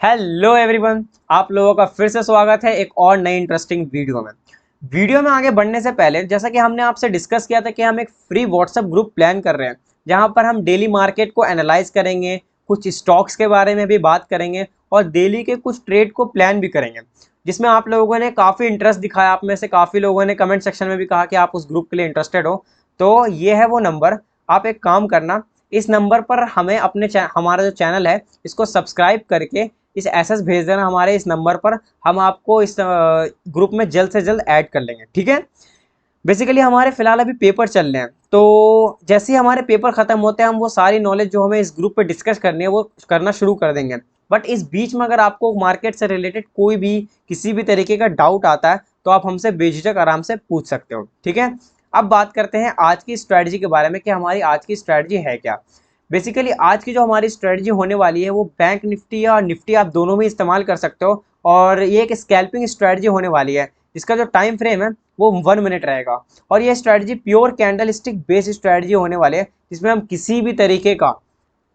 Hello everyone, आप लोगों का फिर से स्वागत है एक और नई इंटरेस्टिंग वीडियो में आगे बढ़ने से पहले जैसा कि हमने आपसे डिस्कस किया था कि हम एक फ्री व्हाट्सएप ग्रुप प्लान कर रहे हैं जहां पर हम डेली मार्केट को एनालाइज करेंगे, कुछ स्टॉक्स के बारे में भी बात करेंगे और डेली के कुछ ट्रेड को प्लान भी करेंगे, जिसमें आप लोगों ने काफ़ी इंटरेस्ट दिखाया। आप में से काफ़ी लोगों ने कमेंट सेक्शन में भी कहा कि आप उस ग्रुप के लिए इंटरेस्टेड हो। तो ये है वो नंबर। आप एक काम करना, इस नंबर पर हमें हमारा जो चैनल है इसको सब्सक्राइब करके इस एसएस भेज देना हमारे इस नंबर पर। हम आपको इस ग्रुप में जल्द से जल्द ऐड कर लेंगे, ठीक है। बेसिकली हमारे फिलहाल अभी पेपर चल रहे हैं, तो जैसे ही हमारे पेपर खत्म होते हैं हम वो सारी नॉलेज जो हमें इस ग्रुप पे डिस्कस करनी है वो करना शुरू कर देंगे। बट इस बीच में अगर आपको मार्केट से रिलेटेड कोई भी किसी भी तरीके का डाउट आता है तो आप हमसे बेझिझक आराम से पूछ सकते हो, ठीक है। अब बात करते हैं आज की स्ट्रैटेजी के बारे में कि हमारी आज की स्ट्रैटेजी है क्या। बेसिकली आज की जो हमारी स्ट्रेटजी होने वाली है वो बैंक निफ्टी या निफ्टी आप दोनों में इस्तेमाल कर सकते हो, और ये एक स्कैल्पिंग स्ट्रेटजी होने वाली है। इसका जो टाइम फ्रेम है वो 1 मिनट रहेगा, और ये strategy pure candle stick based strategy होने वाली है, जिसमें हम किसी भी तरीके का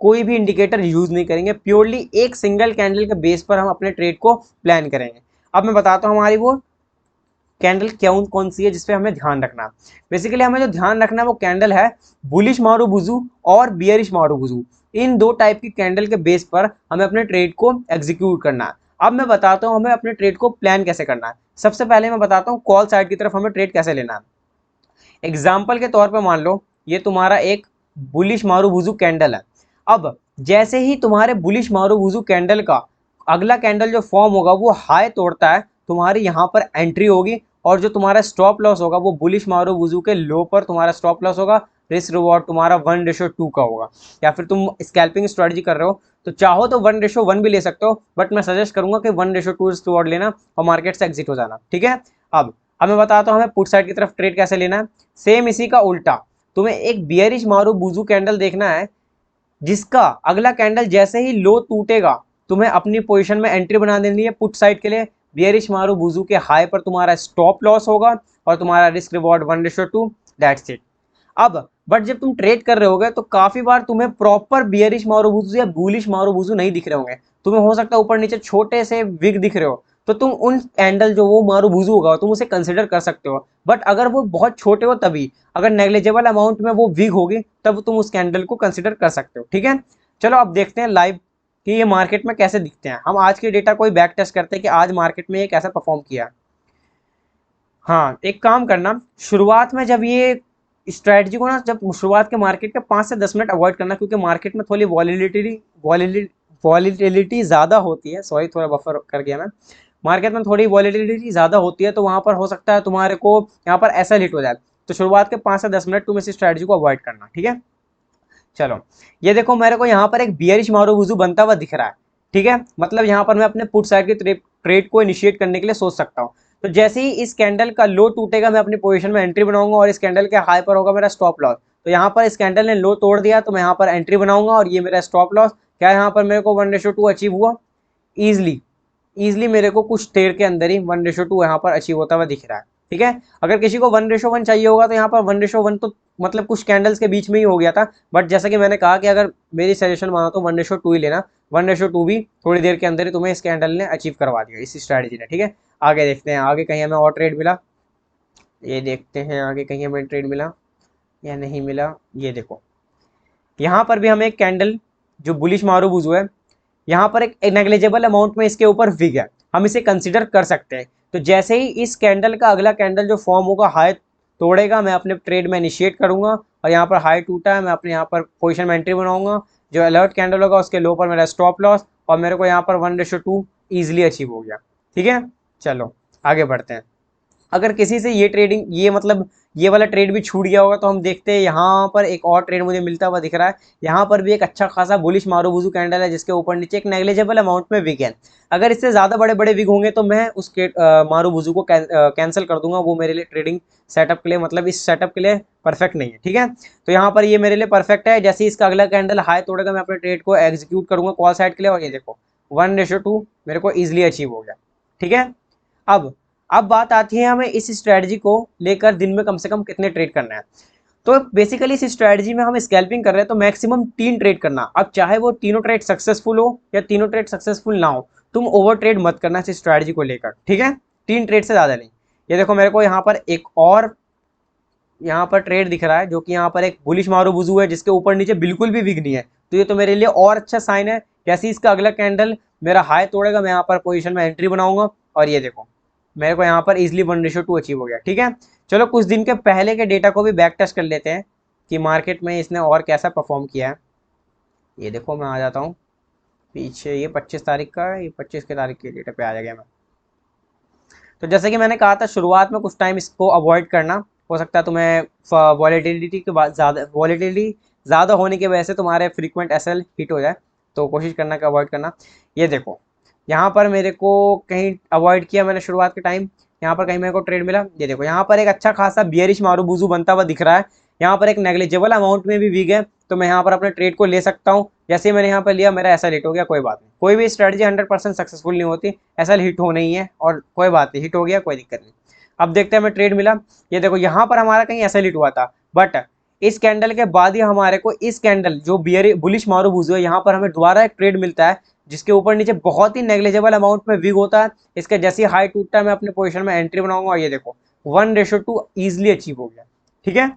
कोई भी इंडिकेटर यूज नहीं करेंगे। प्योरली एक सिंगल कैंडल के बेस पर हम अपने ट्रेड को प्लान करेंगे। अब मैं बताता हूँ हमारी वो कैंडल कौन कौन सी है जिसपे हमें ध्यान रखना है। बेसिकली हमें जो ध्यान रखना है वो कैंडल है बुलिश मारूबुजू और बियरिश मारूबुजू। इन दो टाइप की कैंडल के बेस पर हमें अपने ट्रेड को एग्जीक्यूट करना है। अब मैं बताता हूँ हमें अपने ट्रेड को प्लान कैसे करना है। सबसे पहले मैं बताता हूँ कॉल साइड की तरफ हमें ट्रेड कैसे लेना है। एग्जाम्पल के तौर पर मान लो ये तुम्हारा एक बुलिश मारूबुजू कैंडल है। अब जैसे ही तुम्हारे बुलिश मारूबुजू कैंडल का अगला कैंडल जो फॉर्म होगा वो हाई तोड़ता है, तुम्हारी यहाँ पर एंट्री होगी, और जो तुम्हारा स्टॉप लॉस होगा वो बुलिश मारूबुजू के लो पर तुम्हारा स्टॉप लॉस होगा। रिस्क रिवॉर्ड तुम्हारा 1:2 का होगा। या फिर तुम स्कैल्पिंग स्ट्रेटजी कर रहे हो तो चाहो तो 1:1 भी ले सकते हो, बट मैं सजेस्ट करूंगा कि 1:2 रिस्क रिवॉर्ड लेना और मार्केट से एग्जिट हो जाना, ठीक है। अब मैं बताता हूँ हमें पुट साइड की तरफ ट्रेड कैसे लेना है। सेम इसी का उल्टा, तुम्हें एक बियरिश मारूबुजू कैंडल देखना है जिसका अगला कैंडल जैसे ही लो टूटेगा तुम्हें अपनी पोजीशन में एंट्री बना देनी है पुट साइड के लिए। बियरिश मारूबुजू के हाई पर तुम्हारा स्टॉप लॉस होगा और तुम्हारा रिस्क रिवॉर्ड 1:2। That's it. अब बट जब तुम ट्रेड कर रहे होगे तो काफी बार तुम्हें प्रॉपर बियरिश मारूबुजू या बुलिश मारूबुजू नहीं दिख रहे होंगे। तुम्हें हो सकता है ऊपर नीचे छोटे से विग दिख रहे हो, तो तुम उन कैंडल जो वो मारूबुजू होगा तुम उसे कंसिडर कर सकते हो। बट अगर वो बहुत छोटे हो तभी, अगर नेग्लिजिबल अमाउंट में वो विग होगी तब तुम उस कैंडल को कंसिडर कर सकते हो, ठीक है। चलो अब देखते हैं लाइव कि ये मार्केट में कैसे दिखते हैं। हम आज के डेटा कोई बैक टेस्ट करते हैं कि आज मार्केट में ये कैसा परफॉर्म किया। हाँ, एक काम करना, शुरुआत में जब ये स्ट्रैटेजी को ना, जब शुरुआत के मार्केट के 5 से 10 मिनट अवॉइड करना, क्योंकि मार्केट में थोड़ी वॉलीटिलिटी ज़्यादा होती है। सॉरी, थोड़ा बफर कर गया मैं। मार्केट में थोड़ी वॉलीटिलिटी ज़्यादा होती है तो वहाँ पर हो सकता है तुम्हारे को यहाँ पर ऐसा हिट हो जाए। तो शुरुआत के 5 से 10 मिनट तुम इस स्ट्रैटेजी को अवॉइड करना, ठीक है। चलो, ये देखो मेरे को यहाँ पर एक बियरिश मारूबुजू बनता हुआ दिख रहा है, ठीक है। मतलब यहाँ पर मैं अपने पुट साइड की ट्रेड को इनिशिएट करने के लिए सोच सकता हूँ। तो जैसे ही इस कैंडल का लो टूटेगा मैं अपनी पोजीशन में एंट्री बनाऊंगा, और इस कैंडल के हाई पर होगा मेरा स्टॉप लॉस। तो यहाँ पर इस कैंडल ने लो तोड़ दिया तो मैं यहाँ पर एंट्री बनाऊंगा, और ये मेरा स्टॉप लॉस क्या, यहाँ पर मेरे को 1:2 अचीव हुआ ईजिली। ईजिली मेरे को कुछ देर के अंदर ही 1:2 यहाँ पर अचीव होता हुआ दिख रहा है, ठीक है। अगर किसी को 1:1 चाहिए होगा तो यहाँ पर 1:1 तो मतलब कुछ कैंडल्स के बीच में ही हो गया था। बट जैसा कि मैंने कहा कि अगर मेरी सजेशन मानो तो 1:2 ही लेना। 1:2 भी थोड़ी देर के अंदर ही तुम्हें इस कैंडल ने अचीव करवा दिया, इस स्ट्रैटेजी ने, ठीक है। आगे देखते हैं, आगे कहीं हमें और ट्रेड मिला। ये देखते हैं आगे कहीं हमें ट्रेड मिला या नहीं मिला। ये देखो, यहाँ पर भी हमें एक कैंडल जो बुलिश मारूबुजू है, यहाँ पर एक नेग्लिजिबल अमाउंट में इसके ऊपर विग है, हम इसे कंसिडर कर सकते हैं। तो जैसे ही इस कैंडल का अगला कैंडल जो फॉर्म होगा हाई तोड़ेगा, मैं अपने ट्रेड में इनिशिएट करूंगा, और यहाँ पर हाई टूटा है मैं अपने यहाँ पर पोजीशन में एंट्री बनाऊंगा। जो अलर्ट कैंडल होगा उसके लो पर मेरा स्टॉप लॉस, और मेरे को यहाँ पर 1:2 ईजिली अचीव हो गया, ठीक है। चलो आगे बढ़ते हैं। अगर किसी से ये ट्रेडिंग ये मतलब ये वाला ट्रेड भी छूट गया होगा तो हम देखते हैं यहाँ पर एक और ट्रेड मुझे मिलता हुआ दिख रहा है। यहाँ पर भी एक अच्छा खासा बुलिश मारूबुजू कैंडल है जिसके ऊपर नीचे एक नेग्लिजिबल अमाउंट में विग है। अगर इससे ज़्यादा बड़े बड़े विग होंगे तो मैं उस मारूबुजू को कैंसिल कर दूंगा। वो मेरे लिए ट्रेडिंग सेटअप के लिए, मतलब इस सेटअप के लिए परफेक्ट नहीं है, ठीक है। तो यहाँ पर ये मेरे लिए परफेक्ट है। जैसे ही इसका अगला कैंडल हाई तोड़ेगा मैं अपने ट्रेड को एग्जीक्यूट करूंगा कॉल साइड के लिए, और ये देखो 1:2 मेरे को ईजिली अचीव हो गया, ठीक है। अब अब बात आती है हमें इस स्ट्रेटजी को लेकर दिन में कम से कम कितने ट्रेड करना है। तो बेसिकली इस स्ट्रैटेजी में हम स्कैल्पिंग कर रहे हैं तो मैक्सिमम 3 ट्रेड करना। अब चाहे वो तीनों ट्रेड सक्सेसफुल हो या तीनों ट्रेड सक्सेसफुल ना हो, तुम ओवर ट्रेड मत करना इस स्ट्रैटेजी को लेकर, ठीक है। 3 ट्रेड से ज़्यादा नहीं। ये देखो मेरे को यहाँ पर एक और यहाँ पर ट्रेड दिख रहा है जो कि यहाँ पर एक बुलिश मारुबुजू है जिसके ऊपर नीचे बिल्कुल भी विग नहीं है, तो ये तो मेरे लिए और अच्छा साइन है। जैसे इसका अगला कैंडल मेरा हाई तोड़ेगा, मैं यहाँ पर पोजीशन में एंट्री बनाऊंगा और ये देखो मेरे को यहाँ पर इजिली 1:2 अचीव हो गया, ठीक है। चलो कुछ दिन के पहले के डेटा को भी बैक टेस्ट कर लेते हैं कि मार्केट में इसने और कैसा परफॉर्म किया है। ये देखो मैं आ जाता हूँ पीछे, ये 25 तारीख का, ये 25 की तारीख के डेटा पे आ जाएगा मैं। तो जैसे कि मैंने कहा था शुरुआत में कुछ टाइम इसको अवॉइड करना, हो सकता है तुम्हें वॉलेटिलिटी के बाद वॉलेटिलिटी ज़्यादा होने की वजह से तुम्हारे फ्रीक्वेंट एसएल हिट हो जाए, तो कोशिश करना कि अवॉइड करना। ये देखो यहाँ पर मेरे को कहीं अवॉइड किया मैंने शुरुआत के टाइम, यहाँ पर कहीं मेरे को ट्रेड मिला। ये देखो यहाँ पर एक अच्छा खासा बियरिश मारुबुजू बनता हुआ दिख रहा है, यहाँ पर एक नेग्लिजिबल अमाउंट में भी वीक है, तो मैं यहाँ पर अपने ट्रेड को ले सकता हूँ। जैसे ही मैंने यहाँ पर लिया मेरा एसएल हिट हो गया, कोई बात नहीं, कोई भी स्ट्रेटजी 100% सक्सेसफुल नहीं होती, एसएल हिट होना ही है और कोई बात नहीं, हिट हो गया कोई दिक्कत नहीं। अब देखते हैं हमें ट्रेड मिला। ये देखो यहाँ पर हमारा कहीं एसएल हिट हुआ था, बट इस कैंडल के बाद ही हमारे को इस कैंडल जो बुलिश मारुबुजू है यहाँ पर हमें दोबारा एक ट्रेड मिलता है जिसके ऊपर नीचे बहुत ही नेग्लिजिबल अमाउंट में विग होता है। इसके जैसे हाई टूटता है मैं अपने पोजीशन में एंट्री बनाऊंगा और ये देखो 1:2 इजिली अचीव हो गया, ठीक है।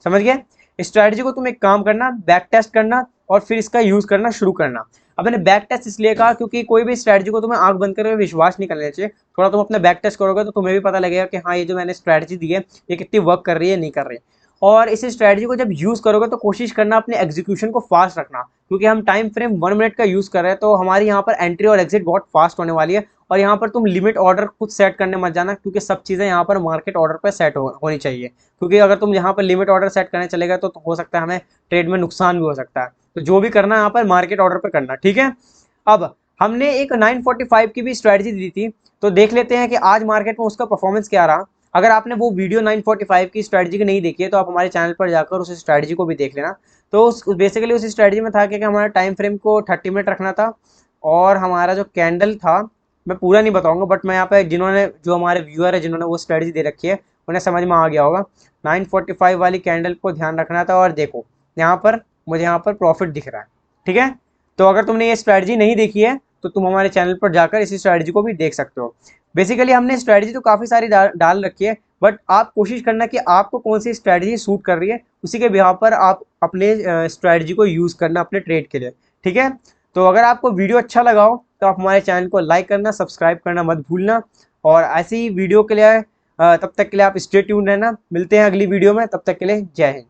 समझ गए। स्ट्रैटेजी को तुम एक काम करना, बैक टेस्ट करना और फिर इसका यूज करना शुरू करना। अब मैंने बैक टेस्ट इसलिए कहा क्योंकि कोई भी स्ट्रैटेजी को तुम्हें आंख बंद करके विश्वास नहीं करना चाहिए, थोड़ा तुम अपने बैक टेस्ट करोगे तो तुम्हें भी पता लगेगा कि हाँ ये जो मैंने स्ट्रैटेजी दी है ये कितनी वर्क कर रही है नहीं कर रही है। और इस स्ट्रैटेजी को जब यूज करोगे तो कोशिश करना अपने एग्जीक्यूशन को फास्ट रखना, क्योंकि हम टाइम फ्रेम 1 मिनट का यूज कर रहे हैं, तो हमारी यहाँ पर एंट्री और एग्जिट बहुत फास्ट होने वाली है। और यहाँ पर तुम लिमिट ऑर्डर खुद सेट करने मत जाना, क्योंकि सब चीज़ें यहाँ पर मार्केट ऑर्डर पर सेट होनी चाहिए, क्योंकि अगर तुम यहाँ पर लिमिट ऑर्डर सेट करने चलेगा तो हो सकता है हमें ट्रेड में नुकसान भी हो सकता है। तो जो भी करना है यहाँ पर मार्केट ऑर्डर पर करना, ठीक है। अब हमने एक 945 की भी स्ट्रैटेजी दी थी, तो देख लेते हैं कि आज मार्केट में उसका परफॉर्मेंस क्या रहा। अगर आपने वो वीडियो 945 की स्ट्रैटेजी की नहीं देखी है तो आप हमारे चैनल पर जाकर उस स्ट्रैटेजी को भी देख लेना। तो बेसिकली उस स्ट्रैटेजी में था कि हमारा टाइम फ्रेम को 30 मिनट रखना था और हमारा जो कैंडल था मैं पूरा नहीं बताऊंगा, बट मैं यहाँ पे जो हमारे व्यूअर है जिन्होंने वो स्ट्रैटेजी दे रखी है उन्हें समझ में आ गया होगा। 945 वाली कैंडल को ध्यान रखना था और देखो यहाँ पर मुझे यहाँ पर प्रॉफिट दिख रहा है, ठीक है। तो अगर तुमने ये स्ट्रैटेजी नहीं देखी है तो तुम हमारे चैनल पर जाकर इसी स्ट्रैटेजी को भी देख सकते हो। बेसिकली हमने स्ट्रैटेजी तो काफ़ी सारी डाल रखी है, बट आप कोशिश करना कि आपको कौन सी स्ट्रैटेजी सूट कर रही है, उसी के बिहाफ पर आप अपने स्ट्रैटेजी को यूज़ करना अपने ट्रेड के लिए, ठीक है। तो अगर आपको वीडियो अच्छा लगा हो तो आप हमारे चैनल को लाइक करना, सब्सक्राइब करना मत भूलना। और ऐसी ही वीडियो के लिए तब तक के लिए आप स्टे ट्यून्ड रहना। मिलते हैं अगली वीडियो में, तब तक के लिए जय हिंद।